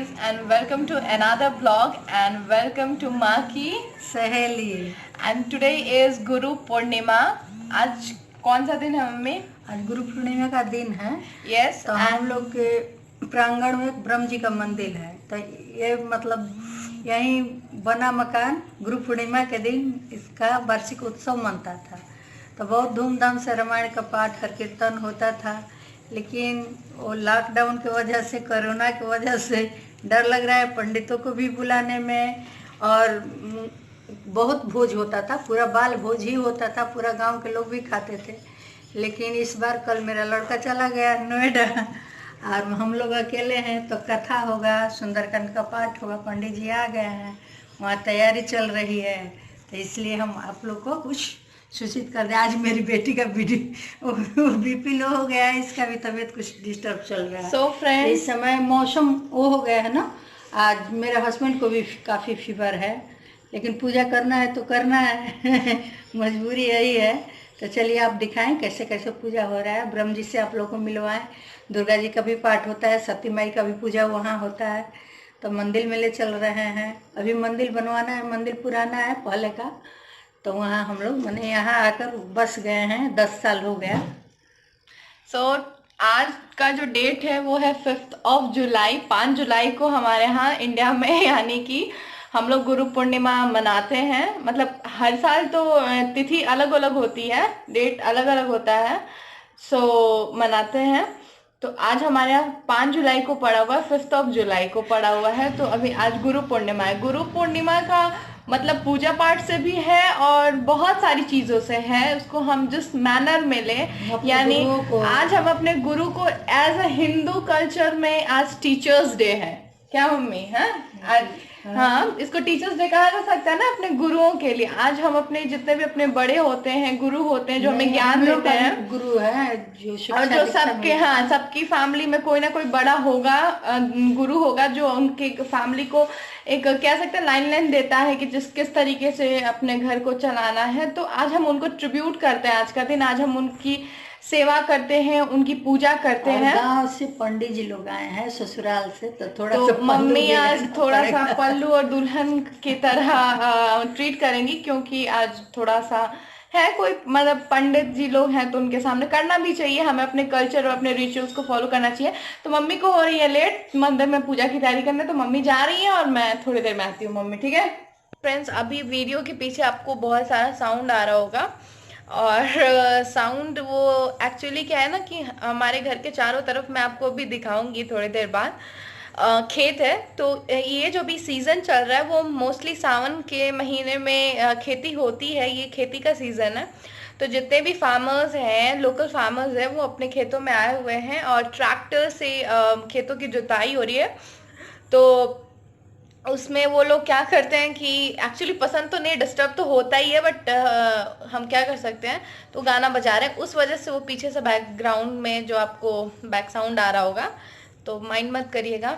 guys and welcome to another vlog and welcome to माँ की सहेली। and today is Guru Purnima. आज कौन सा दिन है मम्मी? आज गुरु पूर्णिमा का दिन है। Yes, तो हम लोग के प्रांगण में ब्रह्म जी का मंदिर है। तो ये मतलब यहीं बना मकान गुरु पूर्णिमा के दिन इसका वार्षिक उत्सव मनता था। तो बहुत धूमधाम से रामायण का पाठ हर कीर्तन होता था, लेकिन वो लॉकडाउन की वजह से, कोरोना की वजह से डर लग रहा है पंडितों को भी बुलाने में। और बहुत भोज होता था, पूरा बाल भोज ही होता था, पूरा गांव के लोग भी खाते थे। लेकिन इस बार कल मेरा लड़का चला गया नोएडा और हम लोग अकेले हैं। तो कथा होगा, सुंदरकांड का पाठ होगा, पंडित जी आ गए हैं, वहाँ तैयारी चल रही है। तो इसलिए हम आप लोग को कुछ सूचित कर दें। आज मेरी बेटी का बीपी लो हो गया है, इसका भी तबीयत कुछ डिस्टर्ब चल रहा है। So friends, इस समय मौसम वो हो गया है ना। आज मेरे हस्बैंड को भी काफ़ी फीवर है, लेकिन पूजा करना है तो करना है मजबूरी यही है। तो चलिए आप दिखाएं कैसे कैसे पूजा हो रहा है। ब्रह्म जी से आप लोग को मिलवाएं। दुर्गा जी का भी पाठ होता है, सती माई का भी पूजा वहाँ होता है। तो मंदिर में ले चल रहे हैं। अभी मंदिर बनवाना है, मंदिर पुराना है पहले का। तो वहाँ हम लोग मैंने यहाँ आकर बस गए हैं, 10 साल हो गया। so आज का जो डेट है वो है 5 जुलाई। 5 जुलाई को हमारे यहाँ इंडिया में यानी कि हम लोग गुरु पूर्णिमा मनाते हैं। मतलब हर साल तो तिथि अलग अलग होती है, डेट अलग अलग होता है, सो मनाते हैं। तो आज हमारे यहाँ 5 जुलाई को पड़ा हुआ है, 5 जुलाई को पड़ा हुआ है। तो अभी आज गुरु पूर्णिमा है। गुरु पूर्णिमा का मतलब पूजा पाठ से भी है और बहुत सारी चीजों से है। उसको हम जिस मैनर में ले, यानी आज हम अपने गुरु को एज अ हिंदू कल्चर में आज टीचर्स डे है। क्या मम्मी है आज? हाँ, इसको टीचर्स डे कहा जा सकता है ना अपने गुरुओं के लिए। आज हम अपने जितने भी अपने बड़े होते हैं, गुरु होते हैं, जो हमें ज्ञान देते हैं, गुरु है जो और जो सबके, हाँ, सबकी फैमिली में कोई ना कोई बड़ा होगा, गुरु होगा, जो उनके फैमिली को एक कह सकते हैं लाइन देता है कि किस तरीके से अपने घर को चलाना है। तो आज हम उनको ट्रिब्यूट करते हैं। आज का दिन आज हम उनकी सेवा करते हैं, उनकी पूजा करते हैं। गांव से पंडित जी लोग आए हैं ससुराल से, तो थोड़ा तो सा मम्मी आज थोड़ा सा पल्लू और दुल्हन की तरह ट्रीट करेंगी, क्योंकि आज थोड़ा सा है, कोई मतलब पंडित जी लोग हैं तो उनके सामने करना भी चाहिए। हमें अपने कल्चर और अपने रिचुअल्स को फॉलो करना चाहिए। तो मम्मी को हो रही है लेट मंदिर में पूजा की तैयारी करने, तो मम्मी जा रही है और मैं थोड़ी देर में आती हूँ। मम्मी ठीक है। फ्रेंड्स, अभी वीडियो के पीछे आपको बहुत सारा साउंड आ रहा होगा, और साउंड वो एक्चुअली क्या है ना कि हमारे घर के चारों तरफ, मैं आपको अभी दिखाऊंगी थोड़ी देर बाद, खेत है। तो ये जो भी सीज़न चल रहा है वो मोस्टली सावन के महीने में खेती होती है। ये खेती का सीज़न है। तो जितने भी फार्मर्स हैं, लोकल फार्मर्स हैं, वो अपने खेतों में आए हुए हैं और ट्रैक्टर से खेतों की जुताई हो रही है। तो उसमें वो लोग क्या करते हैं कि एक्चुअली पसंद तो नहीं, डिस्टर्ब तो होता ही है, बट हम क्या कर सकते हैं। तो गाना बजा रहे हैं, उस वजह से वो पीछे से बैकग्राउंड में जो आपको बैक साउंड आ रहा होगा, तो माइंड मत करिएगा।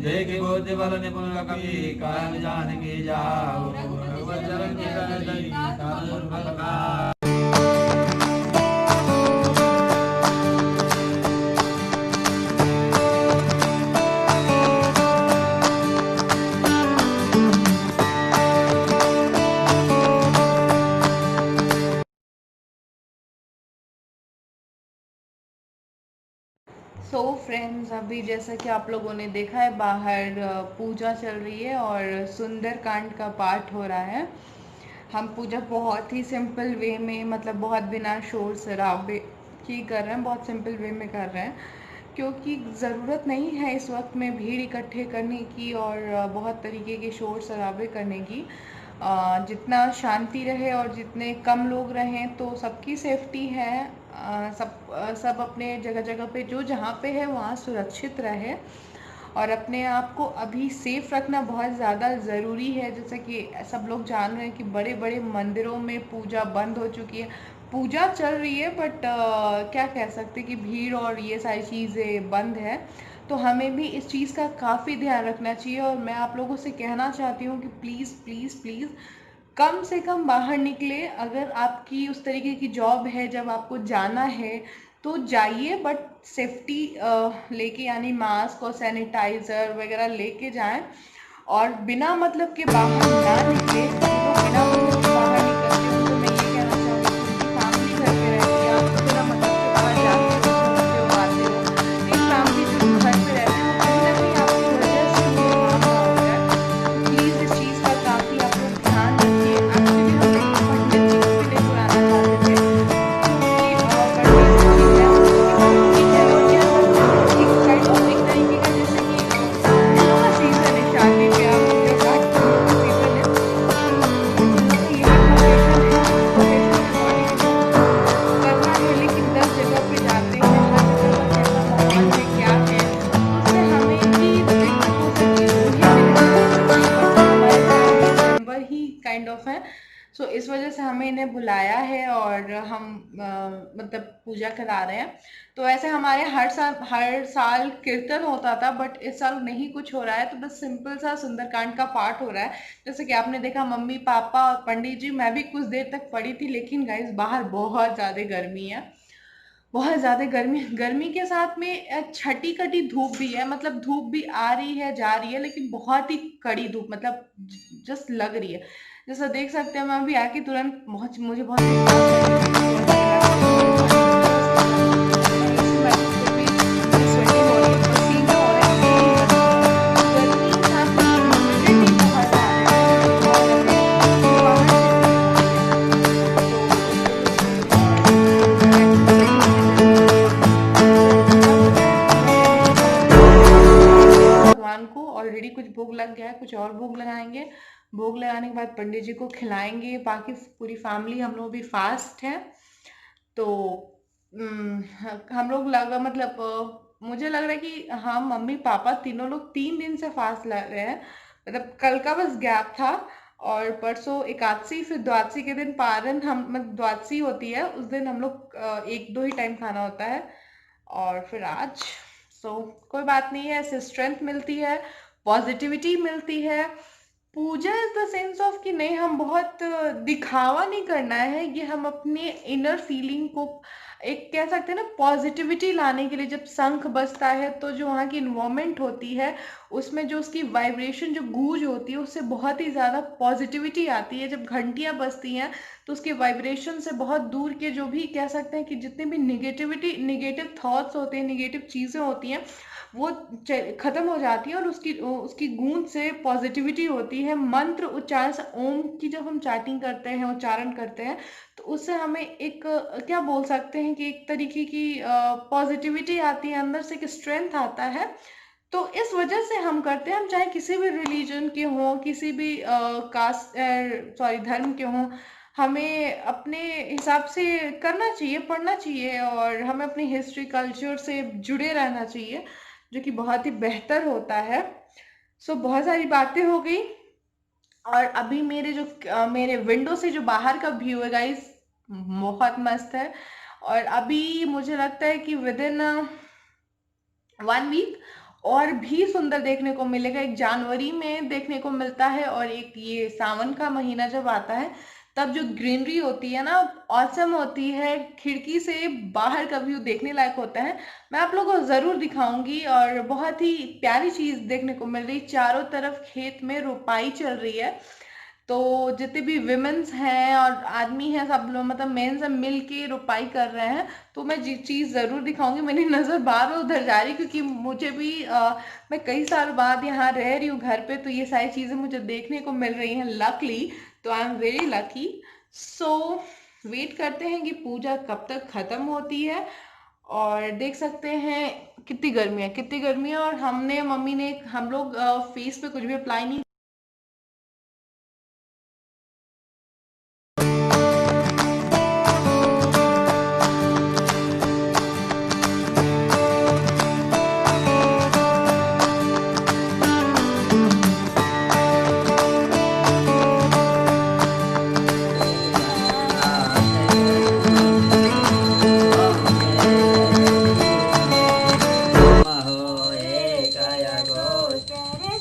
देखे बोधि बल निपुण कवि कायम जान के जाओ भगवत चरण की का सो फ्रेंड्स, अभी जैसा कि आप लोगों ने देखा है बाहर पूजा चल रही है और सुंदरकांड का पाठ हो रहा है। हम पूजा बहुत ही सिंपल वे में, मतलब बहुत बिना शोर शराबे की कर रहे हैं, बहुत सिंपल वे में कर रहे हैं, क्योंकि ज़रूरत नहीं है इस वक्त में भीड़ इकट्ठे करने की और बहुत तरीके के शोर शराबे करने की। जितना शांति रहे और जितने कम लोग रहें तो सबकी सेफ्टी है। सब अपने जगह जगह पे जो जहाँ पे है वहाँ सुरक्षित रहे और अपने आप को अभी सेफ रखना बहुत ज़्यादा ज़रूरी है। जैसे कि सब लोग जान रहे हैं कि बड़े बड़े मंदिरों में पूजा बंद हो चुकी है। पूजा चल रही है बट क्या कह सकते कि भीड़ और ये सारी चीज़ें बंद है। तो हमें भी इस चीज़ का काफ़ी ध्यान रखना चाहिए और मैं आप लोगों से कहना चाहती हूँ कि प्लीज़ प्लीज़ प्लीज़ कम से कम बाहर निकले। अगर आपकी उस तरीके की जॉब है जब आपको जाना है तो जाइए, बट सेफ्टी लेके, यानी मास्क और सैनिटाइज़र वगैरह लेके जाएं और बिना मतलब के बाहर ना निकले। जो लोग बिना मतलब के बाहर निकलते हैं उनको मैं ये कहना चाहूँगी कि उनकी फैमिली घर पे रहती है, आप बिना मतलब के बाहर जाते हो, घूमते हो, आते हो, एक फैमिली जो घर पे रहते हैं वो कहीं ना कहीं आपकी वजह से उनको हार्म ना हो जाए। तो प्लीज़ इस चीज़ का काफ़ी आप लोग ध्यान रखिए। एक्चुअली हम एक पंडित जी को भी नहीं बुलाना चाहते थे, क्योंकि पंडित जी है वो ठीक है और क्या करते हैं एक काइंड ऑफ एक तरीके का, जैसे कि फूलों का सीजन है, शादी ब्याह पूजा पाठ फूलों का सीजन है, तो उन लोगों का यही प्रोफेशन है, उस प्रोफेशन के अकॉर्डिंग करना है। लेकिन 10 जगह पे जाते हैं, हर जगह का कैसा माहौल है क्या है, तो उससे हमें भी दिक्कत हो सकती है, उन्हें भी दिक्कत हो सकती है, बट वो हमारे family member he kind of है। सो इस वजह से हमें इन्हें बुलाया है और हम मतलब पूजा करा रहे हैं। तो ऐसे हमारे हर साल कीर्तन होता था, बट इस साल नहीं कुछ हो रहा है, तो बस सिंपल सा सुंदरकांड का पाठ हो रहा है। जैसे कि आपने देखा मम्मी पापा और पंडित जी, मैं भी कुछ देर तक पड़ी थी, लेकिन गाइस बाहर बहुत ज़्यादा गर्मी है, बहुत ज़्यादा गर्मी। गर्मी के साथ में छठी कटी धूप भी है, मतलब धूप भी आ रही है जा रही है, लेकिन बहुत ही कड़ी धूप, मतलब जस्ट लग रही है। जैसा देख सकते हैं मैं अभी आके तुरंत मुझे बहुत तेज प्यास लगी थी, मैं तुरंत गलास में पानी पी लिया, उसके बाद मैं पूजा कर रही थी। मैं फिर भी मुझे स्वेटिंग हो रही है, पसीने हो रहे हैं, लेकिन गर्मी साथ में ह्यूमिडिटी बहुत ज़्यादा है, जो बहुत ज़्यादा बाहर चिपचिप होती है। तो उस वजह से पूजा सही से चल नहीं रही है। सो अब मैंने नहीं कहा कि भगवान को ऑलरेडी कुछ भोग लग गया है, कुछ और भोग लगाएंगे। भोग लगाने के बाद पंडित जी को खिलाएंगे, बाकी पूरी फैमिली हम लोग भी फास्ट है। तो हम लोग लगा मतलब मुझे लग रहा है कि हाँ मम्मी पापा तीनों लोग 3 दिन से फास्ट लग रहे हैं। मतलब कल का बस गैप था और परसों एकादशी, फिर द्वादशी के दिन पारण, हम मतलब द्वादशी होती है उस दिन हम लोग 1-2 ही टाइम खाना होता है और फिर आज। सो कोई बात नहीं है, इससे स्ट्रेंथ मिलती है, पॉजिटिविटी मिलती है। पूजा इज द सेंस ऑफ कि नहीं, हम बहुत दिखावा नहीं करना है, ये हम अपने इनर फीलिंग को एक कह सकते हैं ना पॉजिटिविटी लाने के लिए। जब शंख बजता है तो जो वहाँ की इन्वायरमेंट होती है उसमें जो उसकी वाइब्रेशन जो गूंज होती है उससे बहुत ही ज़्यादा पॉजिटिविटी आती है। जब घंटियाँ बजती हैं तो उसके वाइब्रेशन से बहुत दूर के जो भी कह सकते हैं कि जितने भी निगेटिव थॉट्स होते हैं, निगेटिव चीज़ें होती हैं, वो खत्म हो जाती है और उसकी उसकी गूंज से पॉजिटिविटी होती है। मंत्र उच्चारण से, ओम की जब हम चैटिंग करते हैं, उच्चारण करते हैं, तो उससे हमें एक क्या बोल सकते हैं कि एक तरीके की पॉजिटिविटी आती है, अंदर से एक स्ट्रेंथ आता है। तो इस वजह से हम करते हैं, हम चाहे किसी भी रिलीजन के हों, किसी भी कास्ट सॉरी धर्म के हों, हमें अपने हिसाब से करना चाहिए, पढ़ना चाहिए और हमें अपनी हिस्ट्री कल्चर से जुड़े रहना चाहिए, जो कि बहुत ही बेहतर होता है। सो बहुत सारी बातें हो गई और अभी मेरे विंडो से जो बाहर का व्यू है गाइस बहुत मस्त है। और अभी मुझे लगता है कि विद इन 1 वीक और भी सुंदर देखने को मिलेगा। एक जनवरी में देखने को मिलता है और एक ये सावन का महीना जब आता है तब जो ग्रीनरी होती है ना, ऑसम होती है, खिड़की से बाहर का व्यू देखने लायक होता है। मैं आप लोगों को जरूर दिखाऊंगी और बहुत ही प्यारी चीज देखने को मिल रही, चारों तरफ खेत में रोपाई चल रही है। तो जितने भी विमेंस हैं और आदमी हैं सब लोग मतलब मेन से मिल के रोपाई कर रहे हैं। तो मैं चीज़ ज़रूर दिखाऊंगी। मेरी नज़र बार बार उधर जा रही क्योंकि मुझे भी मैं कई साल बाद यहाँ रह रही हूँ घर पे, तो ये सारी चीज़ें मुझे देखने को मिल रही हैं लकली। तो I am very lucky. So wait करते हैं कि पूजा कब तक ख़त्म होती है। और देख सकते हैं कितनी गर्मी है और मम्मी ने हम लोग फेस पे कुछ भी अप्लाई नहीं।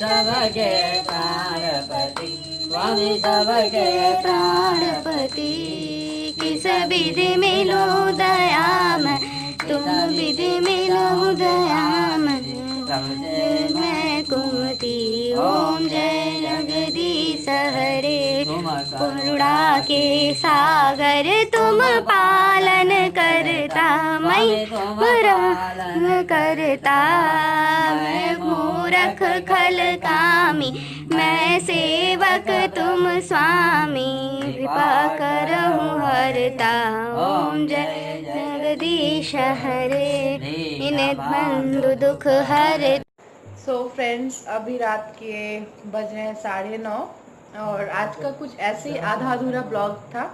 सबके प्राणपति स्वामी सबके प्राणपति किस विधि मिलो दयामय तुम विधि मिलो दयामय मैं कुमति ओम जय जगदीश हरे करुणा के सागर तुम पालन करता मैं पालन करता मैं मूरख खल कामी मैं सेवक तुम स्वामी कृपा करहु हरता ओम जय जगदीश हरे इन बंधु दुख हरे। सो फ्रेंड्स अभी रात के बज रहे हैं 9:30 और आज का कुछ ऐसे ही आधा अधूरा ब्लॉग था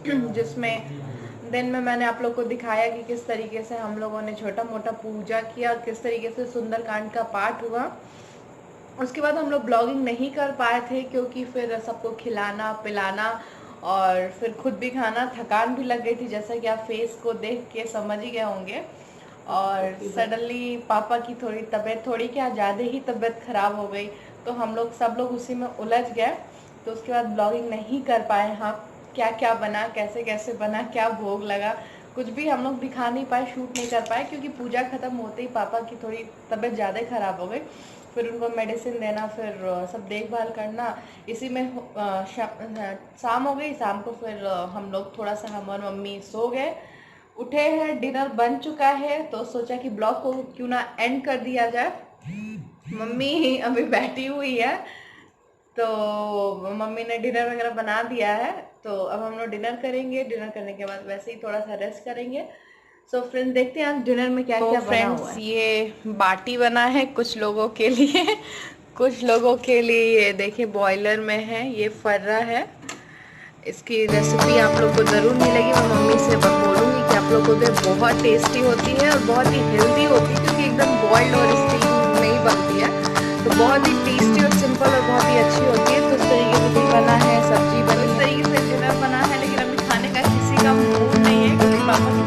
जिसमें दिन में मैंने आप लोग को दिखाया कि किस तरीके से हम लोगों ने छोटा मोटा पूजा किया, किस तरीके से सुंदरकांड का पाठ हुआ। उसके बाद हम लोग ब्लॉगिंग नहीं कर पाए थे क्योंकि फिर सबको खिलाना पिलाना और फिर खुद भी खाना, थकान भी लग गई थी जैसा कि आप फेस को देख के समझ ही गए होंगे। और सडनली पापा की तबीयत थोड़ी क्या ज़्यादा ही तबीयत ख़राब हो गई, तो हम लोग सब लोग उसी में उलझ गए। तो उसके बाद ब्लॉगिंग नहीं कर पाए। हाँ, क्या क्या बना, कैसे कैसे बना, क्या भोग लगा, कुछ भी हम लोग दिखा नहीं पाए, शूट नहीं कर पाए क्योंकि पूजा ख़त्म होते ही पापा की थोड़ी तबीयत ज़्यादा ख़राब हो गई। फिर उनको मेडिसिन देना, फिर सब देखभाल करना, इसी में शाम हो गई। शाम को फिर हम लोग थोड़ा सा हम और मम्मी सो गए। उठे हैं, डिनर बन चुका है, तो सोचा कि ब्लॉग को क्यों ना एंड कर दिया जाए। मम्मी अभी बैठी हुई है, तो मम्मी ने डिनर वगैरह बना दिया है, तो अब हम लोग डिनर करेंगे। डिनर करने के बाद वैसे ही थोड़ा सा रेस्ट करेंगे। सो फ्रेंड्स देखते हैं आज डिनर में क्या क्या बना हुआ है। ये बाटी बना है कुछ लोगों के लिए कुछ लोगों के लिए ये देखिए बॉयलर में है, ये फर्रा है। इसकी रेसिपी आप लोग को ज़रूर मिलेगी। मैं मम्मी से बोलूँगी कि आप लोग को तो बहुत टेस्टी होती है और बहुत ही हेल्दी होती है क्योंकि एकदम बॉइल्ड और स्टीम नहीं बनती है, तो बहुत ही टेस्टी और सिंपल और बहुत ही अच्छी होती है। तो इस तरीके से बना है, सब्जी बनी, इस तरीके से डिनर बना है, लेकिन अभी खाने का किसी का मूड नहीं है क्योंकि पापा